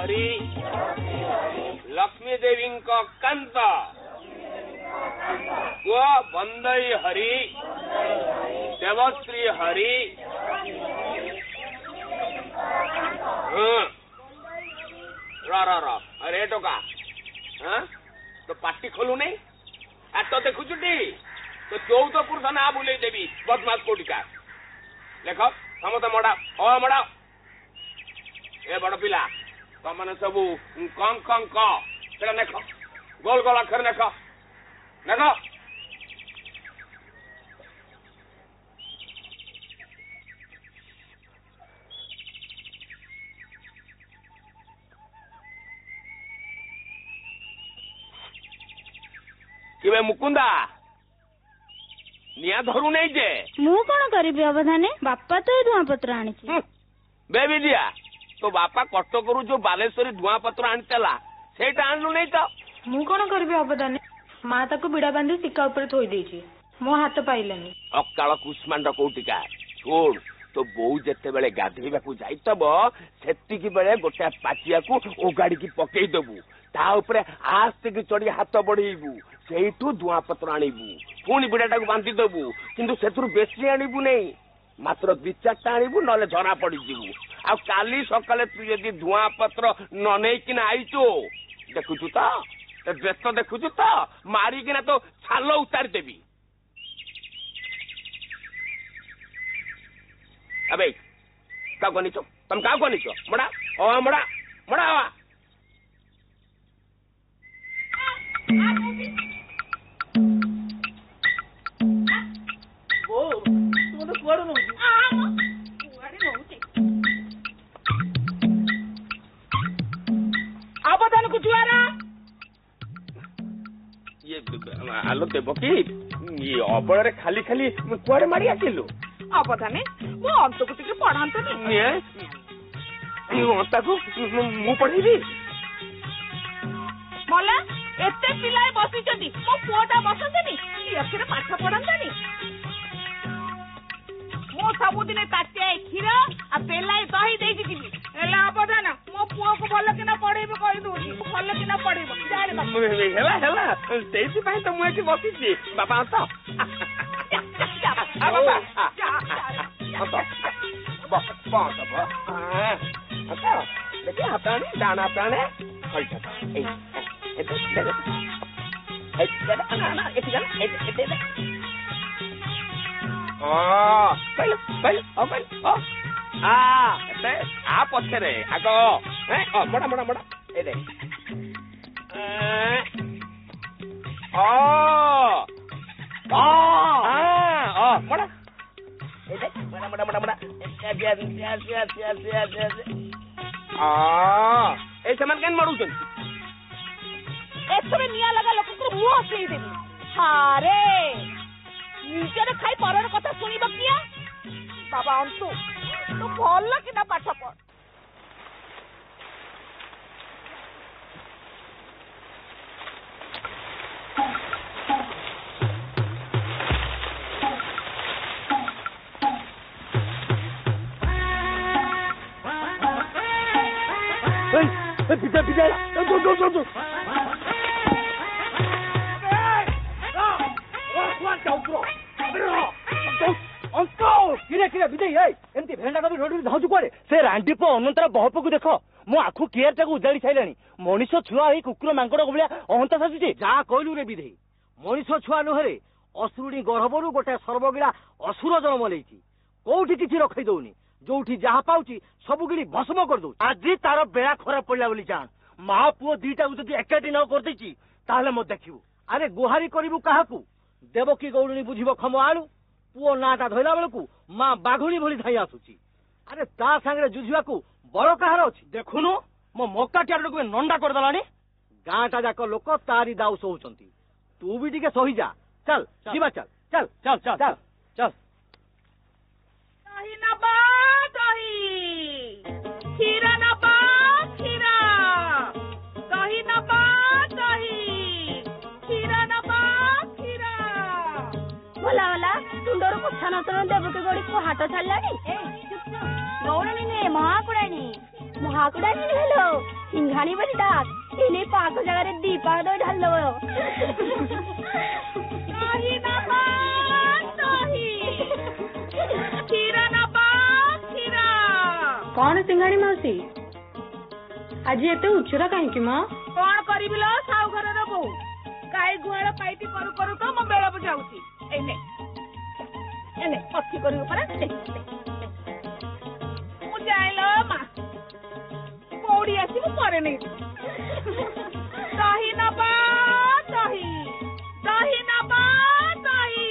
हरि लक्ष्मी देवी कांत गो बंदई हरि देवश्री हरि अरे टोका तो पार्टी खोलू नहीं तो देखुचु तो 14 पुरुष ना बुले देवी बदमाश कोटिका लेख समस्त मड़ा मड़ा ए बड़ पिला तुमने सब नेख गोल गोल अक्षर नेख नेख कि मुकुंदा निया धरू नहीं जे मु कौन करी अवधाने बापा तो धुआ पत्र आनी बेबी दिया तो बापा कटकरू जो बालेश्वरी धुआ पत्र आनीला सेटा आणलु नहीं तो मु कौन करी अवधाने माँ ताको बिड़ा बांधी टिका ऊपर थोई देछि मो हाथ पाइलानी अकाल कुष्मांड कोटिका छोड़ तो बोऊ जेते बेले गाधेबा को जाइतब सेतिकी बेले गोटे पाचिया को ओगाड़ी की पकई देबू ता ऊपर आस्ते की चढ़ी हाथ बढ़ेबू सेठू धुआ पत्र आणबू पुणी बिड़ाटा को बांधी देबू किंतु सेथुर बेसी आणबू नहीं मात्र 2-4टा आणबू नले झरा पड़ी जीवू आ काली सकाले तू यदि धुआ पत्र न नै किना आइचो देखुचु तो ड्रेस तो देखुचु तो मारी किना तो छाल उतार देबी अबे का गनिचो तुम का गनिचो मड़ा ओ मड़ा मड़ा ओ तू तो कुआड़ नो कुआड़ नो अवधान को जुआरा ये आलो देबो की ये अबळ रे खाली खाली कुआड़े मारी आसिलु अवधाने वो अंत को टिके पढ़ांत नहीं ये अंत को मु पढ़ीबी मला एते पिलाए बसिचंदी मो पुओटा बसंतनी ई अक्षर पाठ पढ़ंतनी मो सबुदिने ताटे खीर आ बेलाई दही देछि दिबी एला अवधान मो पुओ को भल किना पढ़ेबे कहि दोछि भल किना पढ़ेबो जाने बा हेला सेति पय तो मु एठी बसिछि बाबा तो बाबा देखिए हाथाने दाना हाथाने आ पछरे आग मड़ा मड़ा मड़ा ए दे मड़ा मड़ा मड़ा मड़ा मड़ा ए समान केन मडुछन एथरे निया लगा लोक को मुंह हसई देबी हारे निजर खाई परर कथा सुनिबो किया बाबा अंतु तो भल किना पाठ पढ़ पिता पिता दो एमती भेंडा कभी रोड धाउछु कुआडे से रांडीप अनंतर बहप को देख मो आखु केयर टाକୁ उजाड़ी छाइलानी मनीष छुआ हे कुकुर मांकड़ भलिया अहंता साजुचे जा कहलु रे विधेई मनीष छुआ नहरे असुरुणी गर्भरु गोटे सर्वगिला असुर जन्म लेछि कोउठी किछि रखै दउनी जोठी जहा पाउची सब गिरी भस्म कर दउ आज तार बेड़ा खराब पड़ला बोली जान मा पुओ दीटा को जदी एकाटी न कर देछि ताले म देखिबु अरे गुहारी करिबु काहाकू देवकी गौडणी बुझिबो खम आलू पुओ नाटा धइला बेलकू मां बाघुणी भली धाई आसुची अरे ता संगे जुझिबाकू बड़ कहार अछि देखुनु मो मक्का टियार को नंडा कर दलानी गांटा जाक लोक तारी दाउ सोउचंती तू भी टिके सही जा चल जीवा चल चल चल चल चल चल दही ना बा दही खीरा ना बा खीरा दही ना बा दही खीरा ना बा खीरा भला भला तुंडर को छाना तो देवकी गौड़ी को हाथ छाड़लानी गौड़णी ने महाकुड़ानी हेलो सिंघाणी बोली डाक इने पाक जगह रे दीपा दो ढाल लो दही नबा दही क्षीर नबा क्षीर कौन सिंघाणी मौसी आज एते उचुरा कहीं माँ कौन करिबि लो साउ घर रे बहु गाई गुआळ पाइटी करू करू तो मो बेला बुझाउची एने एने पथी करू परा मु जाइलो मा कोड़ी आसी मु करे नै दही नबा दही दही नबा दही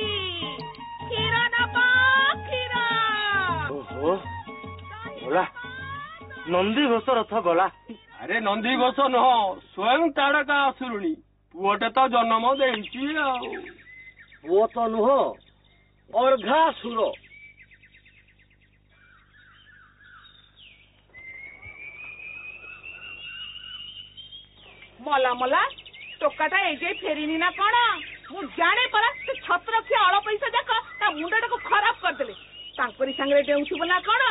क्षीर नबा क्षीर ओहो गला नंदी घोष रथ गला अरे नंदी घोष नह स्वयं ताड़का असुरुणी पुओटे तो जन्म देइची वो तो नुह अर्घा सुर मला मला टोकाटा एजे फेरिनी ना कोन मु जाने परा से छत्र रखी अळ पैसा जाक ता मुंडटा को खराब कर देले तांकरी संगरे डेउछु बना कोन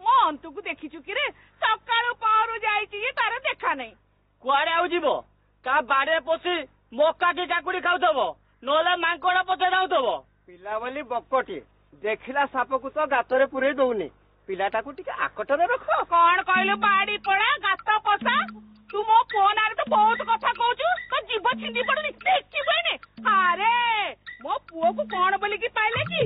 मो अंतु को देखी चुकी रे सकाळु पहरु जाईची जे तार देखा नै कुआडे आउ जीवो का बाड़े पोसी मक्का के काकुड़ी खाउथबो नोला मांकोड़ा पचे दाउथबो पिला बोली बक्कटी देखिला साप को तो गातरे पुरे दउनी पिलाटा को टिके आकटरे रखो कोन कहलु बाड़ी पड़ा गात पसा तू मो फोन आरे तो बहुत कथा कहूचु तो जीव छिंदी पड़नी देखी बने अरे मो पुओ को कोन बोली की पाइले की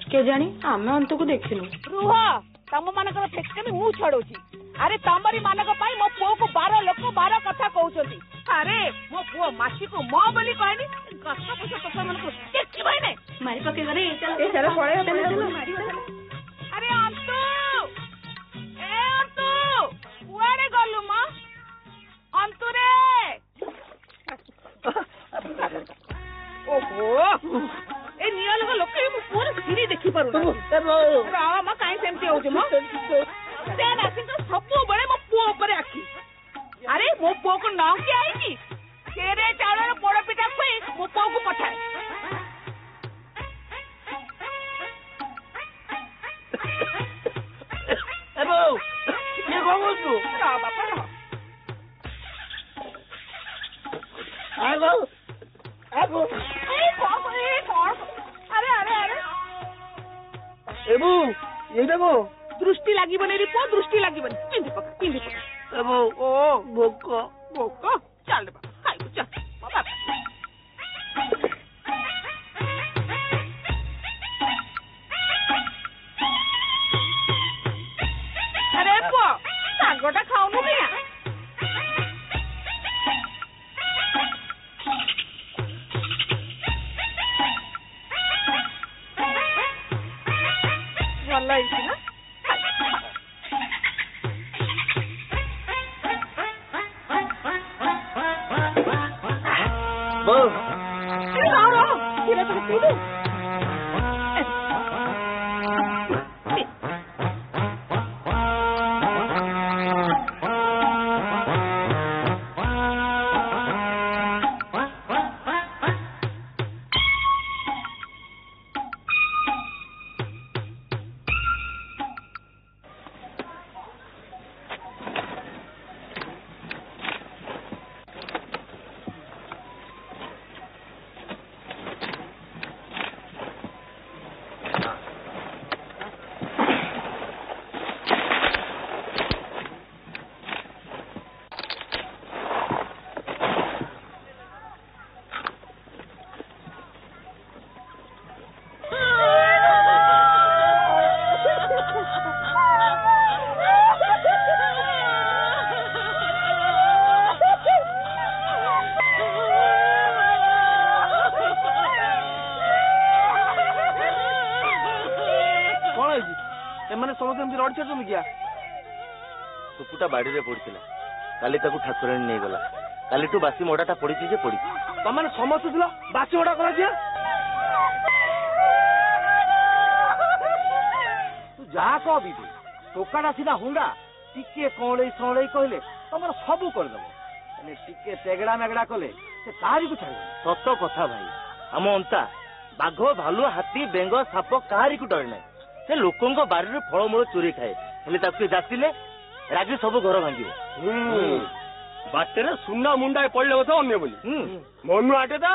के जानी आमे अंत को देखिलु रुह तम मानकर फेकनी मु छड़ौची अरे तमरी मानक पाई मो पुओ को 12 लोक 12 कथा कहउछंती अरे मो पुओ मासी को मो बोली कहनी गछ पछ कथा मन को देखि बइने मारी पके गरे चलो पळे चलो अरे अंतु ए अंतु कुआडे गलु म अंतु रे ओहो ए नियल को लोक मु पूरा सिरी देखि पारु रावा म काई सेमती होउ म से ना कि सब बळे मो पुओ ऊपर आखी अरे मो पुओ को नाम के आई की केरे चावल पोड़ पिठा खुई मो पुओ को पठाए एबो ये गोगु रा बापा रा आगो आगो ए कौन अरे अरे अरे एबो ये देखो दृष्टि लागी बने रे पो दृष्टि लागी बने पिंदी पका एबो ओ बोको बोको चल बा खाई चल बाबा अरे पो सागोटा खाउनु बिया ଭଲ ହେଇଛି ନା बो ଧୀରେ ଧୀରେ ପିଇଦେ एमाने समस्त एमती रड़ छाड़ुछन किया सुपुटा बाड़ी रे पड़िथिला काली ताकू ठाकुराणी नहीं गला काली टू बासी मोड़ाटा पड़िछि जे पड़ी तमाने समस्त थिला बासी मोड़ा करा दिया तू जा कह भी टोकाटा सीधा हुंडा टिके कौड़े सौड़े कहले तमर सबू कर दबो टिके तेगड़ा मेगड़ा कले से काहारी को छाड़ सत कथा भाई हम अंता बाघ भालू हाथी बेंग साप काहारी को डरे ना से लोकों बारी फलमूल चोरी खाए हेले ताकू जातिले रागी सब घर भांगे बाटे सुना मुंडा पड़े बोध अन्य बोली मन आटे तो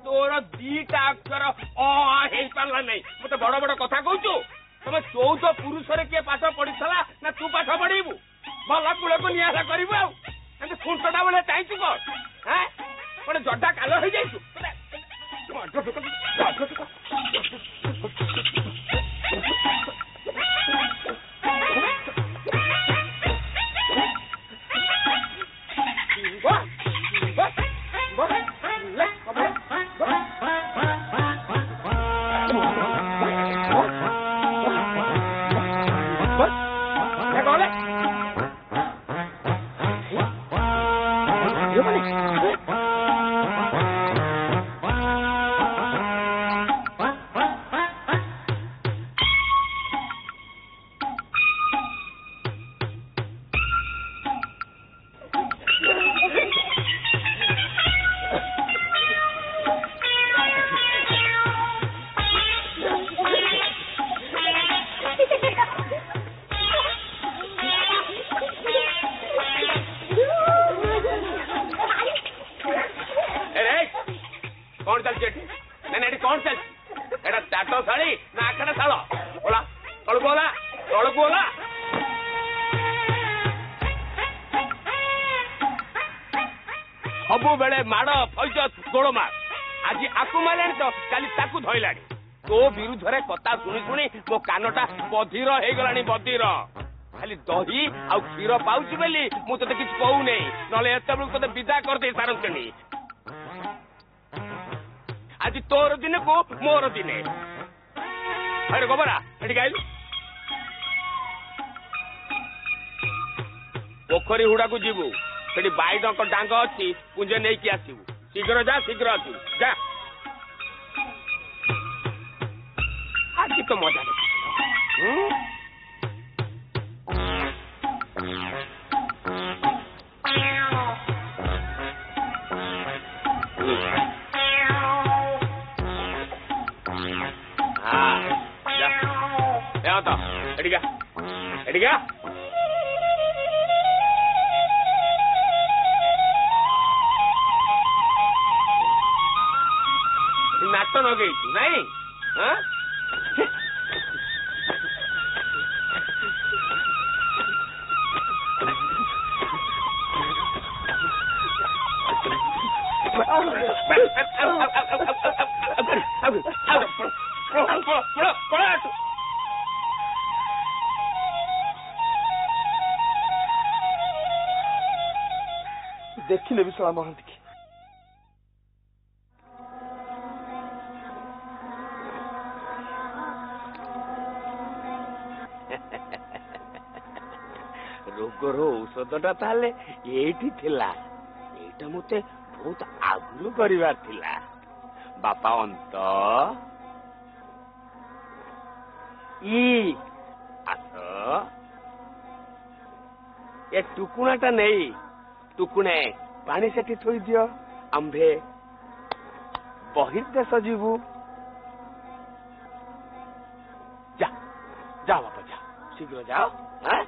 तोर दीटा अक्षर पारा नहीं मत बड़ बड़ कथा कहू तुम 14 पुरुष किए पाठ पढ़ी ना तू पाठ पढ़ेबू भल कूल को निआरा करू खुंटा बेले चाहू कौन गोटे जड्डा काल हो जाइछु सबु बेले माड़ फैज गोड़मार आज आकु मारे तो काली ताकू धइलानी तो विरुद्ध रे कथा शुणी शुणी मो कानटा बधीर हो गलानी बधीर खाली दही आ क्षीर पाउची बेली मु तते किछ कहू नै नले एते बेलु तते विदा कर दे सारंतनी आज तोर दिन को मोर दिने अरे गोबरा एठी गाइलु पोखरी हुडा को जीवु सेठी बाइड को डांग अच्छी पुंजे नहीं कि आसबू शीघ्र जा शीघ्र आसबू जा आज तो मजा एडिगा नाट नगेई नहीं देखिले विशाला महांती की रोगर औषधटा ताले एठी थिला एटा मते बहुत आगुनु करिवार थिला बापा अंत ई आस ए टुकुणाटा नहीं टुकुणे पानी सेठी थोई दियो आंभे बहिर्देश जीवु जा जा बापा जा शीघ्र जाओ हाँ?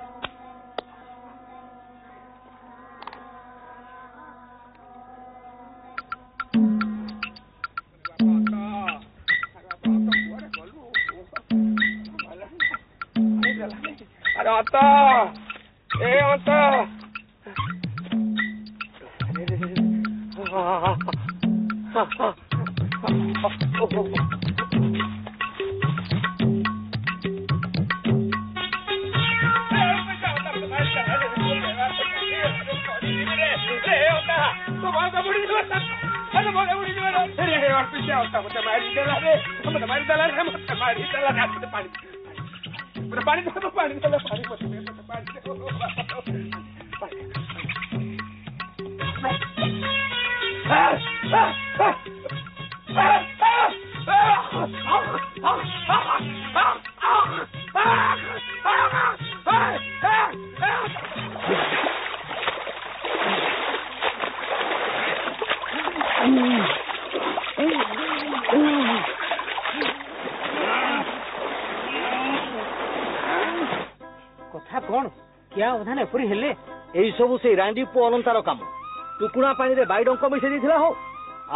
अरे आता ए आता कथा कौन क्या अवधान एपरी हेले एई सबु से रांडी पो अनंतार काम टुकुणा पानी रे बाइडंक मिसे दिथिला हो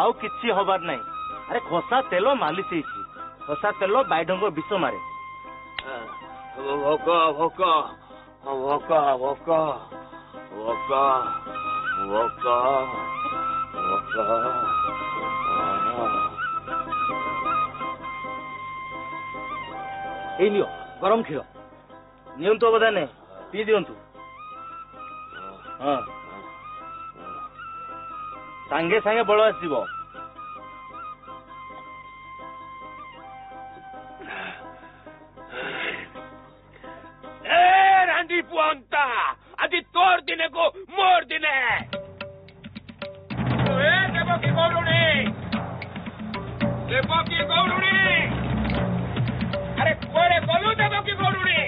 आउ किछि होबार नाही अरे खसा तेल मालिश ହେଇଛି खसा तेल बाइडंक विष मारे भोक भोक भोक भोक भोक भोक भोक एई नियो गरम खीर नियंतु अवधान पी दियंतु हाँ सांगे सांगे बल आसीबो रांडी पुअंता आदि तोर दिने को मोर दिने देवकी गौरुणी अरे कोरे गलु देवकी गौरुणी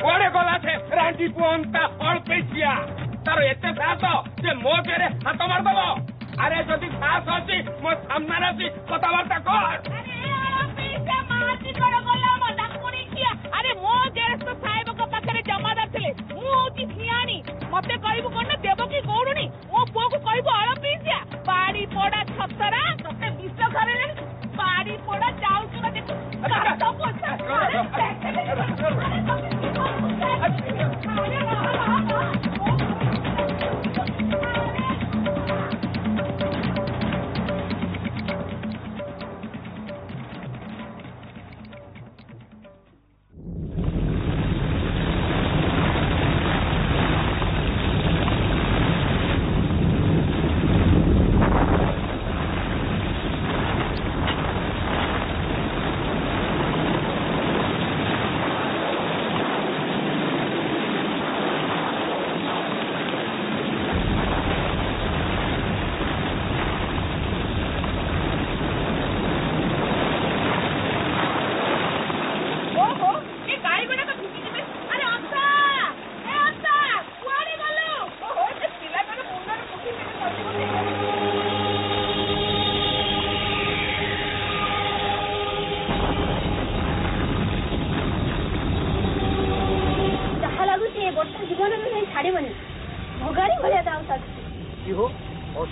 कोरे गला थे रांडी पुअंता अल्पेसिया तार एते साहस जे मो देरे हाथ मार दबो अरे जदि साहस अछि मो सामने आसी कथाबार्ता कर अरे मो जेरस साहेब को पाखरे जमादार थिले मु होची सियाणी मते कहबो कोन देवकी गौरुणी ओ पुओ को कहबो अल्पेसिया बाड़ी पोड़ा छतरा तते विश्व घरे बाड़ी पोड़ा जाऊ सुना देखो काटा पोछा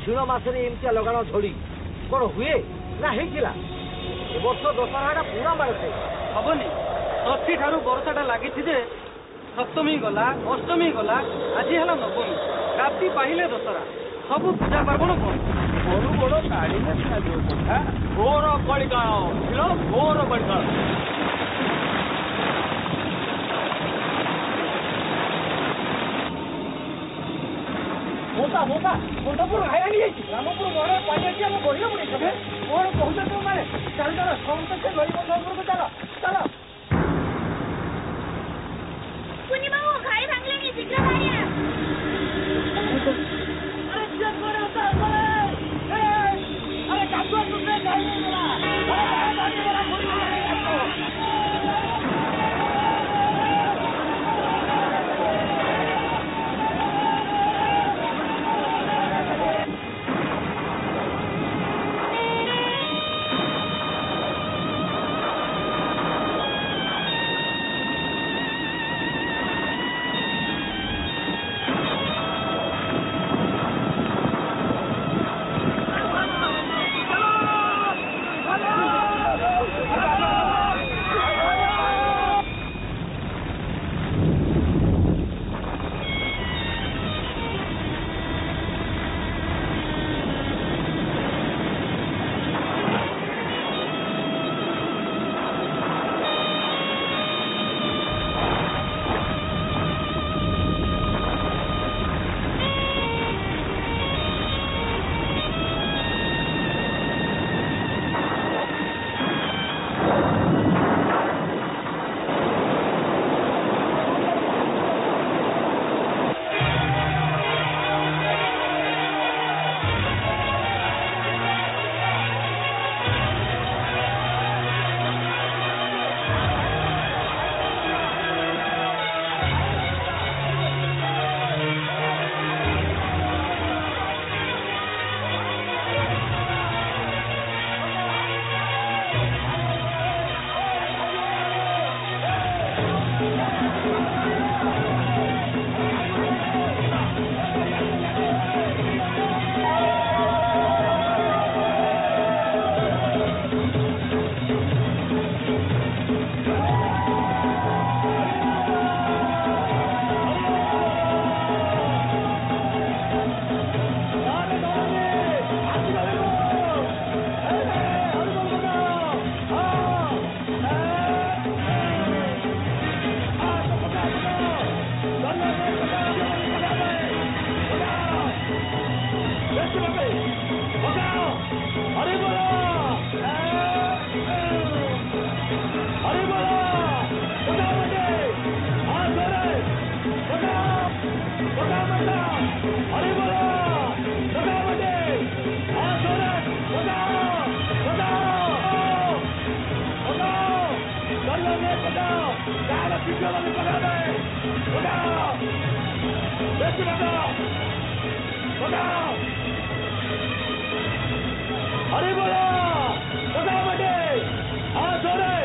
अश्विन मासरे एमतिया लगाना झड़ी कौन हुए ना हेला ए वर्ष दशहरा पूरा मारते हबनी षष्ठी ठारू बरसाटा लगी सप्तमी गला अष्टमी गला आज है नवमी राति पाहिले दशहरा सब पूजा पार्वण कौन बड़ बड़ गाड़ी घोर कलिकाल घोर कलिकाल मुंडपुर हाईराणी रामपुर मोड़ पानी आम बढ़िया पड़े कौन कहते तुम मैंने चल चल समस्त से गरीब को चल चल अरे बोला बगा मटे हाँ जोरे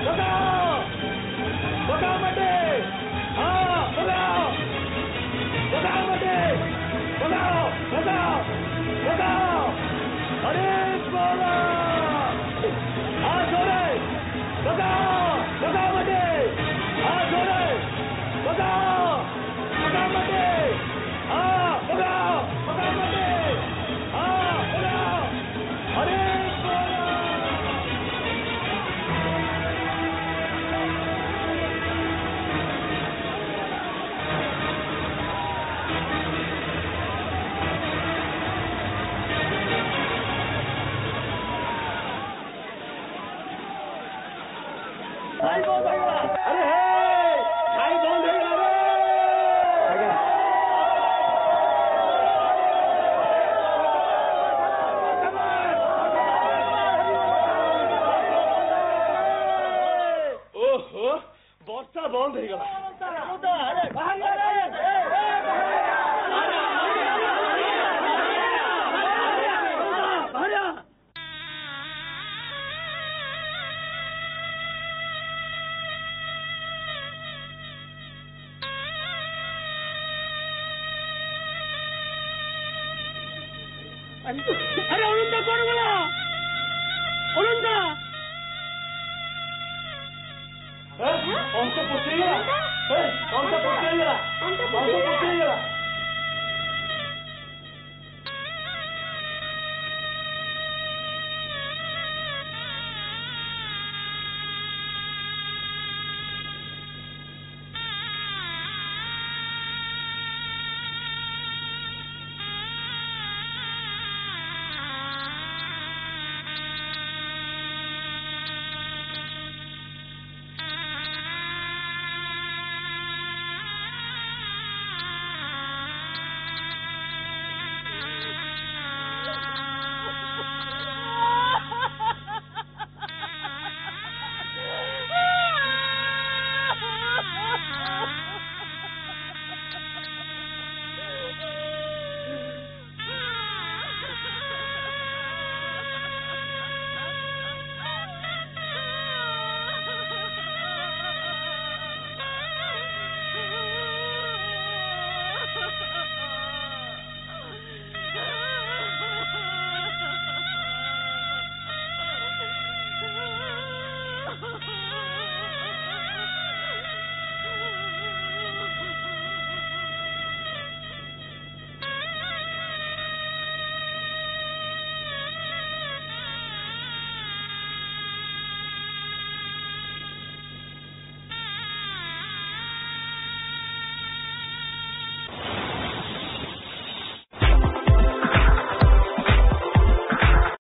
बगाओ बगा मटे हाँ बगाओ बगाओ मटे बगाओ बगाओ बगाओ अरे बोला हाँ जोरे बगाओ बगा मटे हाँ जोरे बगाओ बगा मटे हाँ बगाओ बगा मटे हाँ बगाओ अरे भाई बहुत हो गया अरे हे भाई बहुत हो गया ओहो वर्षा बंद हो गया अरे अरुंदा कौन बोला अरुंदा अंत पोतेगा अंत पोतेगा